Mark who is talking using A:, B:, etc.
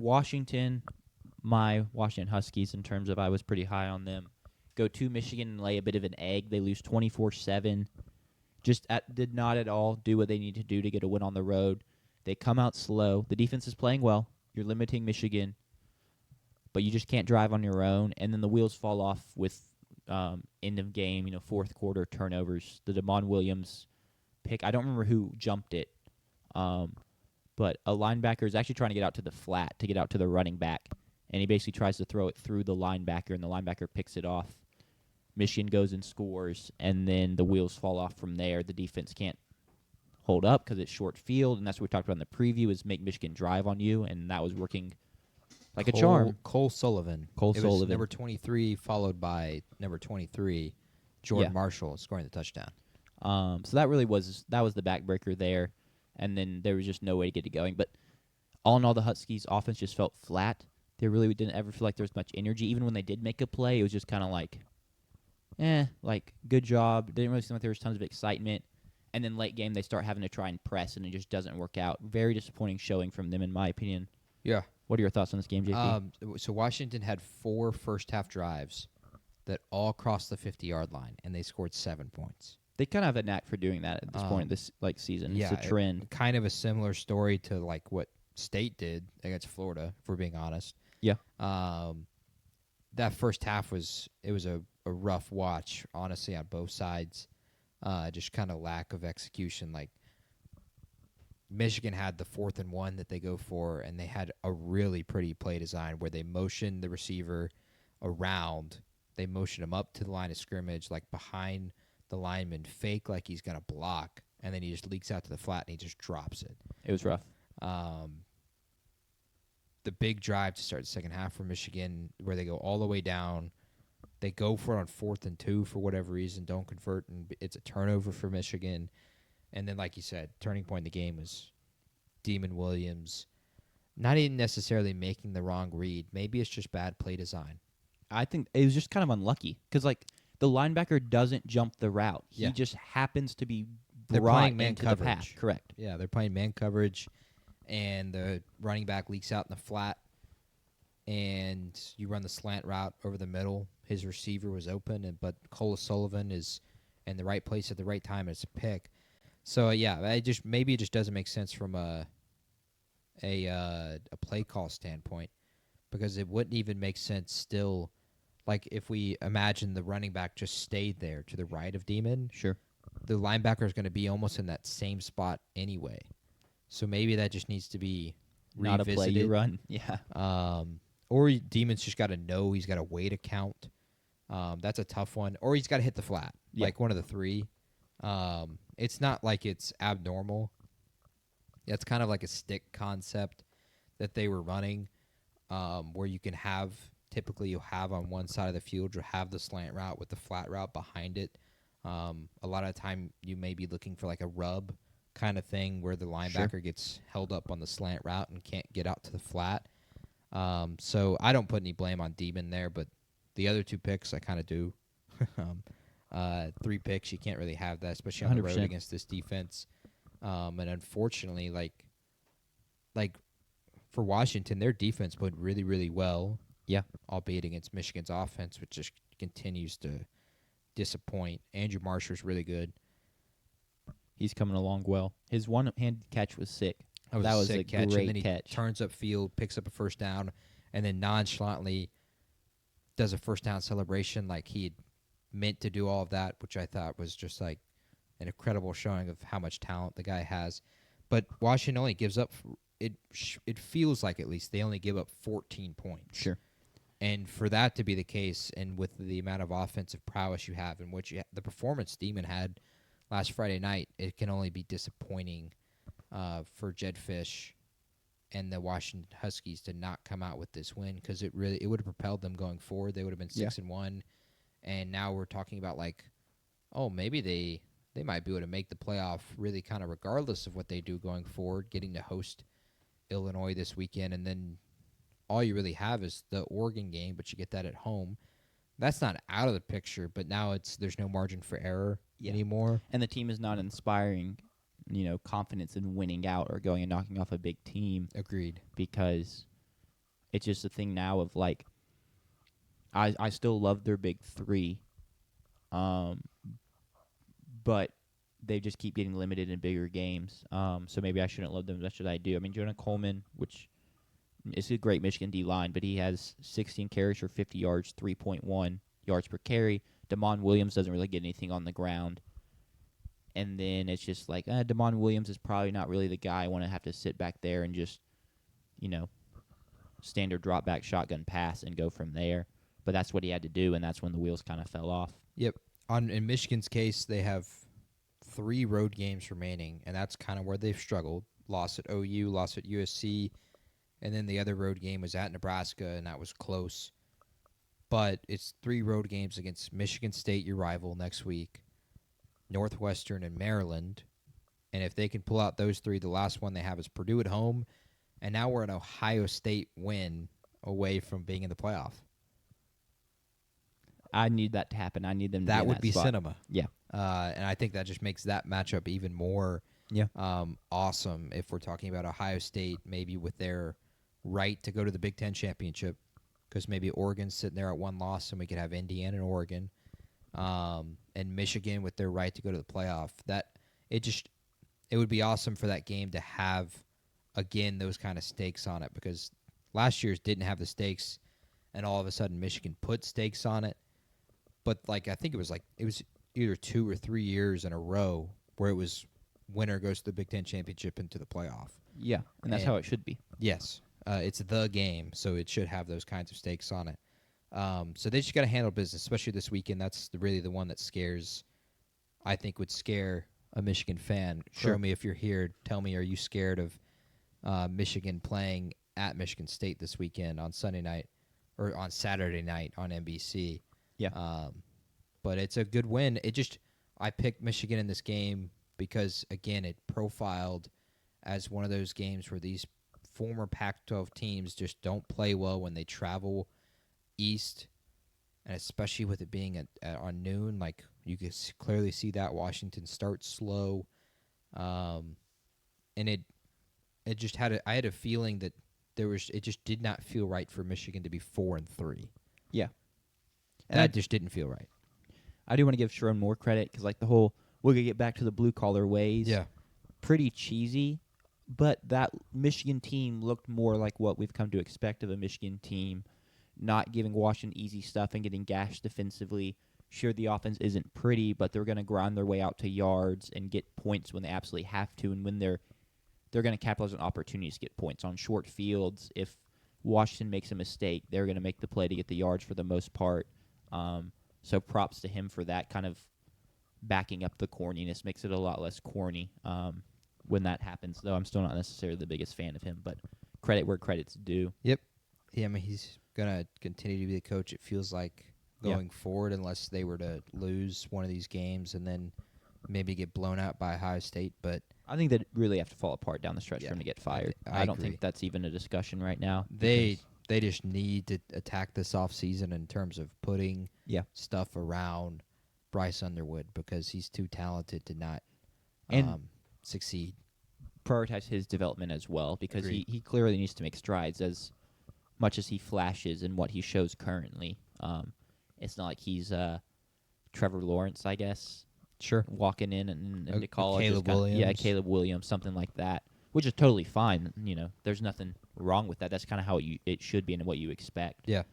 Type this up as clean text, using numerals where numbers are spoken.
A: Washington, my Washington Huskies, in terms of I was pretty high on them, go to Michigan and lay a bit of an egg. They lose 24-7. Did not at all do what they need to do to get a win on the road. They come out slow. The defense is playing well. You're limiting Michigan, but you just can't drive on your own. And then the wheels fall off with end of game, fourth quarter turnovers. The Damon Williams pick, I don't remember who jumped it, but a linebacker is actually trying to get out to the flat to get out to the running back, and he basically tries to throw it through the linebacker, and the linebacker picks it off. Michigan goes and scores, and then the wheels fall off from there. The defense can't hold up because it's short field, and that's what we talked about in the preview, is make Michigan drive on you, and that was working like a charm.
B: Cole Sullivan.
A: It was
B: number 23, followed by number 23, Jordan Marshall, scoring the touchdown.
A: So that was the backbreaker there, and then there was just no way to get it going. But all in all, the Huskies' offense just felt flat. They really didn't ever feel like there was much energy. Even when they did make a play, it was just kind of like, good job. Didn't really seem like there was tons of excitement. And then late game, they start having to try and press, and it just doesn't work out. Very disappointing showing from them, in my opinion.
B: Yeah.
A: What are your thoughts on this game, JP?
B: So Washington had 4 first-half drives that all crossed the 50-yard line, and they scored 7 points.
A: They kind of have a knack for doing that at this point in this season.
B: Yeah,
A: it's a trend.
B: Kind of a similar story to what State did against Florida, if we're being honest.
A: Yeah.
B: That first half was a rough watch, honestly, on both sides. Just kind of lack of execution. Like, Michigan had the 4th and 1 that they go for, and they had a really pretty play design where they motioned the receiver around. They motioned him up to the line of scrimmage, like behind the lineman, fake like he's going to block, and then he just leaks out to the flat and he just drops it.
A: It was rough.
B: The big drive to start the second half for Michigan, where they go all the way down. They go for it on 4th and 2 for whatever reason, don't convert, and it's a turnover for Michigan. And then, like you said, turning point in the game was Damon Williams not even necessarily making the wrong read. Maybe it's just bad play design.
A: I think it was just kind of unlucky because, the linebacker doesn't jump the route.
B: Yeah.
A: He just happens to be
B: They're
A: brought
B: playing man
A: into
B: coverage.
A: the path. Correct.
B: Yeah, they're playing man coverage, and the running back leaks out in the flat, and you run the slant route over the middle. His receiver was open, but Cole Sullivan is in the right place at the right time. It's a pick. So maybe it just doesn't make sense from a play call standpoint, because it wouldn't even make sense still. Like, if we imagine the running back just stayed there to the right of Demon,
A: Sure.
B: the linebacker is going to be almost in that same spot anyway. So maybe that just needs to be
A: Not
B: revisited.
A: a play you run. Yeah.
B: Or Demon's just got to know he's got to wait a count. That's a tough one. Or he's got to hit the flat, like one of the 3. It's not like it's abnormal. It's kind of like a stick concept that they were running, where you can have, typically you'll have on one side of the field, you'll have the slant route with the flat route behind it. A lot of the time you may be looking for like a rub kind of thing where the linebacker gets held up on the slant route and can't get out to the flat. So I don't put any blame on Demon there, but the other 2 picks I kind of do. 3 picks, you can't really have that, especially on the road
A: 100%.
B: against this defense. And unfortunately, like for Washington, their defense played really, really well.
A: Yeah.
B: Albeit against Michigan's offense, which just continues to disappoint. Andrew Marshall's really good.
A: He's coming along well. His one-handed catch was sick.
B: That was a sick catch.
A: Great
B: And then he
A: catch.
B: turns up field, picks up a first down, and then nonchalantly does a first down celebration like he had meant to do all of that, which I thought was just like an incredible showing of how much talent the guy has. But Washington only gives up it feels like, at least, they only give up 14 points.
A: Sure.
B: And for that to be the case, and with the amount of offensive prowess you have and the performance Demon had last Friday night, it can only be disappointing for Jed Fish and the Washington Huskies to not come out with this win, because it would have propelled them going forward. They would have been 6-1, and now we're talking about maybe they might be able to make the playoff really kind of regardless of what they do going forward, getting to host Illinois this weekend, and then all you really have is the Oregon game, but you get that at home. That's not out of the picture, but now there's no margin for error anymore.
A: And the team is not inspiring, confidence in winning out or going and knocking off a big team.
B: Agreed.
A: Because It's just a thing now of like I still love their big three, but they just keep getting limited in bigger games. So maybe I shouldn't love them as much as I do. I mean, Jonah Coleman, which is a great Michigan D line, but he has 16 carries for 50 yards, 3.1 yards per carry. Damon Williams doesn't really get anything on the ground. And then it's just like, Damon Williams is probably not really the guy I want to have to sit back there and just, standard drop back shotgun pass and go from there. But that's what he had to do, and that's when the wheels kind of fell off.
B: Yep. In Michigan's case, they have 3 road games remaining, and that's kind of where they've struggled. Lost at OU, lost at USC, and then the other road game was at Nebraska, and that was close. But it's 3 road games against Michigan State, your rival, next week, Northwestern, and Maryland. And if they can pull out those 3, the last one they have is Purdue at home, and now we're an Ohio State win away from being in the playoff.
A: I need that to happen. I need them to
B: That
A: be in
B: would
A: that
B: be
A: spot.
B: cinema.
A: Yeah.
B: And I think that just makes that matchup even more awesome if we're talking about Ohio State, maybe with their right to go to the Big Ten championship, because maybe Oregon's sitting there at 1 loss, and we could have Indiana and Oregon, and Michigan with their right to go to the playoff. It would be awesome for that game to have, again, those kind of stakes on it, because last year's didn't have the stakes, and all of a sudden Michigan put stakes on it. But I think it was either 2 or 3 years in a row where it was winner goes to the Big Ten championship into the playoff.
A: Yeah, and that's how it should be.
B: Yes, it's the game, so it should have those kinds of stakes on it. So they just got to handle business, especially this weekend. That's really the one that scares. I think would scare a Michigan fan.
A: Sure.
B: Show me if you're here. Tell me, are you scared of Michigan playing at Michigan State this weekend on Sunday night or on Saturday night on NBC?
A: Yeah.
B: But it's a good win. I picked Michigan in this game because, again, it profiled as one of those games where these former Pac-12 teams just don't play well when they travel east, and especially with it being on noon. You can clearly see that Washington starts slow, and it just I had a feeling that it just did not feel right for Michigan to be 4-3.
A: Yeah.
B: And that just didn't feel right.
A: I do want to give Sharon more credit because, the whole we're going to get back to the blue-collar ways.
B: Yeah.
A: Pretty cheesy, but that Michigan team looked more like what we've come to expect of a Michigan team, not giving Washington easy stuff and getting gashed defensively. Sure, the offense isn't pretty, but they're going to grind their way out to yards and get points when they absolutely have to, and when they're going to capitalize on opportunities to get points on short fields. If Washington makes a mistake, they're going to make the play to get the yards for the most part. So props to him for that kind of backing up the corniness. Makes it a lot less corny when that happens, though I'm still not necessarily the biggest fan of him, but credit where credit's due.
B: Yep. Yeah, I mean, he's going to continue to be the coach, it feels like, going forward, unless they were to lose one of these games and then maybe get blown out by Ohio State. But
A: I think that really have to fall apart down the stretch for him to get fired. I don't
B: agree.
A: think that's even a discussion right now.
B: They just need to attack this offseason in terms of putting stuff around Bryce Underwood, because he's too talented to not succeed.
A: Prioritize his development as well, because
B: Agreed.
A: he clearly needs to make strides as much as he flashes in what he shows currently. It's not like he's Trevor Lawrence, I guess.
B: Sure.
A: Walking in and into college.
B: Caleb Williams.
A: Yeah, Caleb Williams, something like that, which is totally fine. There's nothing wrong with that. That's kind of how it should be and what you expect.
B: Yeah.